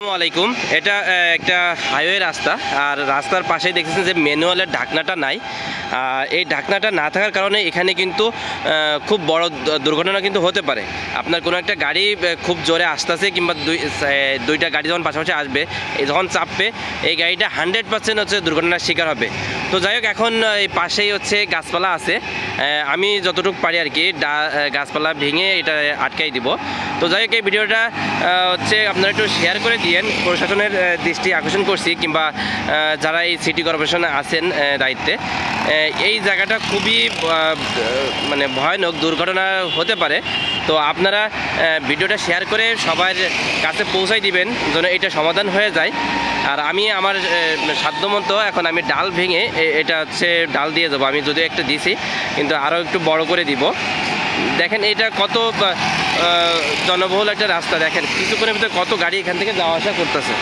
আসসালামাইকুম। এটা একটা হাইওয়ে রাস্তা, আর রাস্তার পাশেই দেখতেছেন যে ম্যানুয়ালের ঢাকনাটা নাই। এই ঢাকনাটা না থাকার কারণে এখানে কিন্তু খুব বড় দুর্ঘটনা কিন্তু হতে পারে। আপনার কোনো একটা গাড়ি খুব জোরে আসতেছে কিংবা দুইটা গাড়ি যখন পাশাপাশি আসবে, যখন চাপবে এই গাড়িটা 100% হচ্ছে দুর্ঘটনার শিকার হবে। তো যাই হোক, এখন এই পাশেই হচ্ছে গাছপালা আছে, আমি যতটুকু পারি আর কি গাছপালা ভেঙে এটা আটকাই দিব। তো যাই হোক, এই ভিডিওটা হচ্ছে আপনারা একটু শেয়ার করে দিয়েন। প্রশাসনের দৃষ্টি আকর্ষণ করছি, কিংবা যারা এই সিটি কর্পোরেশনে আছেন দায়িত্বে, এই জায়গাটা খুবই মানে ভয়ানক, দুর্ঘটনা হতে পারে। তো আপনারা ভিডিওটা শেয়ার করে সবার কাছে পৌঁছাই দিবেন যেন এটা সমাধান হয়ে যায়। আর আমি আমার সাধ্যমতো এখন আমি ডাল ভেঙে এটা হচ্ছে ডাল দিয়ে যাবো। আমি যদিও একটা দিছি, কিন্তু আরও একটু বড় করে দিব। দেখেন এটা কত জনবহুল একটা রাস্তা, দেখেন কিছুক্ষণের ভিতরে কত গাড়ি এখান থেকে যাওয়া আসা করতেছে।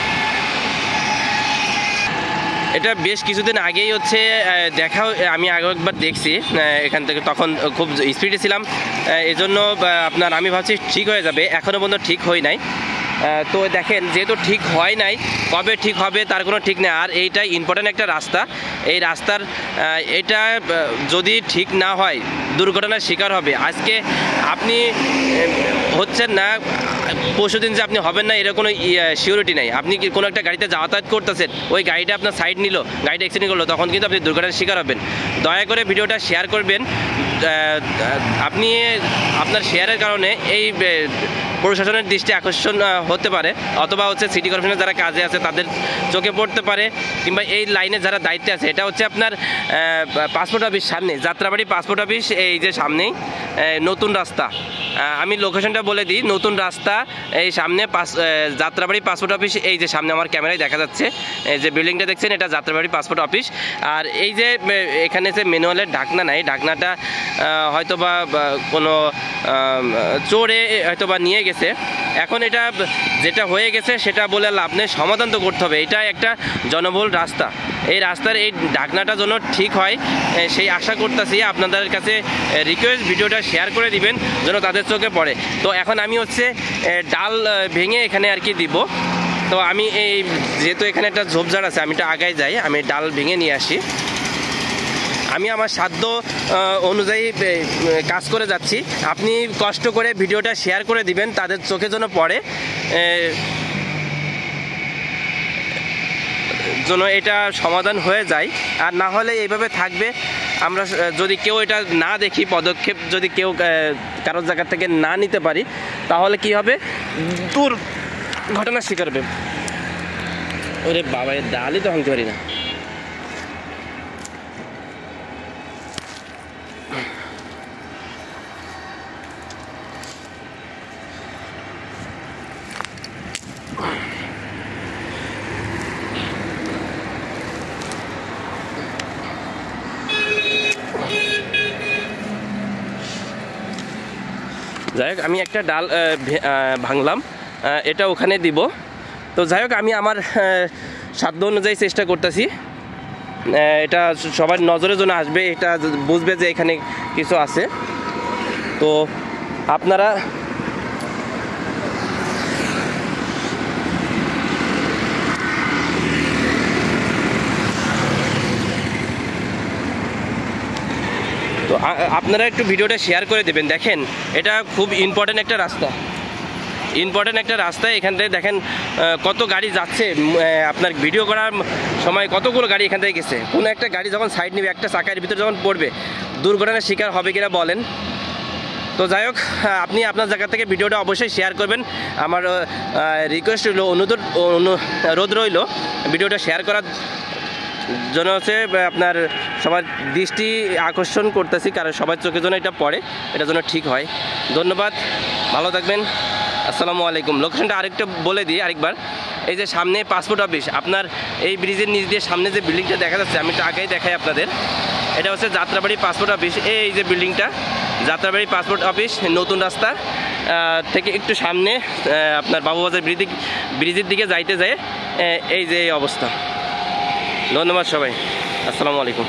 এটা বেশ কিছুদিন আগেই হচ্ছে দেখাও, আমি আগে একবার দেখছি এখান থেকে, তখন খুব স্পিডে ছিলাম, এই জন্য আমি ভাবছি ঠিক হয়ে যাবে, এখনও পর্যন্ত ঠিক হয় নাই। তো দেখেন, যেহেতু ঠিক হয় নাই, কবে ঠিক হবে তার কোনো ঠিক নেই। আর এইটা ইম্পর্ট্যান্ট একটা রাস্তা, এই রাস্তার এটা যদি ঠিক না হয় দুর্ঘটনার শিকার হবে। আজকে আপনি হচ্ছেন না, পরশুদিন যে আপনি হবেন না এর কোনো সিওরিটি নেই। আপনি কি কোনো একটা গাড়িতে যাতায়াত করতেছেন, ওই গাড়িটা আপনার সাইড নিল, গাড়িটা অ্যাক্সিডেন্ট করলো, তখন কিন্তু আপনি দুর্ঘটনার শিকার হবেন। দয়া করে ভিডিওটা শেয়ার করবেন। আপনি আপনার শেয়ারের কারণে এই প্রশাসনের দৃষ্টি আকর্ষণ হতে পারে, অথবা হচ্ছে সিটি কর্পোরেশনের যারা কাজে আছে তাদের চোখে পড়তে পারে, কিংবা এই লাইনে যারা দায়িত্বে আছে। এটা হচ্ছে আপনার পাসপোর্ট অফিস সামনে, যাত্রাবাড়ি পাসপোর্ট অফিস, এই যে সামনেই নতুন রাস্তা। আমি লোকেশনটা বলে দিই, নতুন রাস্তা এই সামনে যাত্রাবাড়ি পাসপোর্ট অফিস, এই যে সামনে আমার ক্যামেরায় দেখা যাচ্ছে যে বিল্ডিংটা দেখছেন, এটা যাত্রাবাড়ি পাসপোর্ট অফিস। আর এই যে এখানে যে ম্যানুয়ালের ঢাকনা নাই, ঢাকনাটা হয়তোবা কোনো চোরে হয়তোবা নিয়ে গেছে। এখন এটা যেটা হয়ে গেছে সেটা বলে লাভ নেই, সমাধান তো করতে হবে। এটা একটা জনবহুল রাস্তা, এই রাস্তার এই ঢাকনাটা যেন ঠিক হয় সেই আশা করতেছি। আপনাদের কাছে রিকোয়েস্ট, ভিডিওটা শেয়ার করে দিবেন যেন তাদের চোখে পড়ে। তো এখন আমি হচ্ছে ডাল ভেঙে এখানে আর কি দিব। তো আমি এই যেহেতু এখানে একটা ঝোপঝাড় আছে, আমি একটু আগায় যাই, আমি ডাল ভেঙে নিয়ে আসি। আমি আমার সাধ্য অনুযায়ী কাজ করে যাচ্ছি। আপনি কষ্ট করে ভিডিওটা শেয়ার করে দিবেন, তাদের চোখে যেন পড়ে, যেন এটা সমাধান হয়ে যায়। আর না হলে এইভাবে থাকবে। আমরা যদি কেউ এটা না দেখি, পদক্ষেপ যদি কেউ কারোর জায়গা থেকে না নিতে পারি, তাহলে কি হবে, দুর্ঘটনার শিকার হবে। ওরে বাবা, ডালই তো ভাঙতে পারি না। যাই হোক, আমি একটা ডাল ভাঙলাম, এটা ওখানে দিব। তো যাই হোক, আমি আমার সাধ্য অনুযায়ী চেষ্টা করতেছি। এটা সবার নজরের জন্য আসবে, এটা বুঝবে যে এখানে কিছু আছে। তো আপনারা একটু ভিডিওটা শেয়ার করে দেবেন। দেখেন, এটা খুব ইম্পর্ট্যান্ট একটা রাস্তা, এখান থেকে দেখেন কত গাড়ি যাচ্ছে। আপনার ভিডিও করার সময় কতগুলো গাড়ি এখান থেকে গেছে। কোনো একটা গাড়ি যখন সাইড নেবে, একটা চাকার ভিতরে যখন পড়বে, দুর্ঘটনার শিকার হবে কিনা বলেন। তো যাই হোক, আপনি আপনার জায়গা থেকে ভিডিওটা অবশ্যই শেয়ার করবেন। আমার রিকোয়েস্ট রইল, অনুরোধ রইল ভিডিওটা শেয়ার করার জন্য। হচ্ছে আপনার সবার দৃষ্টি আকর্ষণ করতেছি, কারণ সবার চোখের জন্য এটা পড়ে, এটা যেন ঠিক হয়। ধন্যবাদ, ভালো থাকবেন, আসসালামু আলাইকুম। লোকেশনটা আরেকটা বলে দিই আরেকবার, এই যে সামনে পাসপোর্ট অফিস, আপনার এই ব্রিজের নিচ দিয়ে সামনে যে বিল্ডিংটা দেখা যাচ্ছে, আমি একটু আগেই দেখাই আপনাদের, এটা হচ্ছে যাত্রাবাড়ি পাসপোর্ট অফিস। এই যে বিল্ডিংটা যাত্রাবাড়ি পাসপোর্ট অফিস, নতুন রাস্তা থেকে একটু সামনে আপনার বাবুবাজার ব্রিজের দিকে যাইতে যায় এই যে অবস্থা। ধন্যবাদ সবাই, আসসালামু আলাইকুম।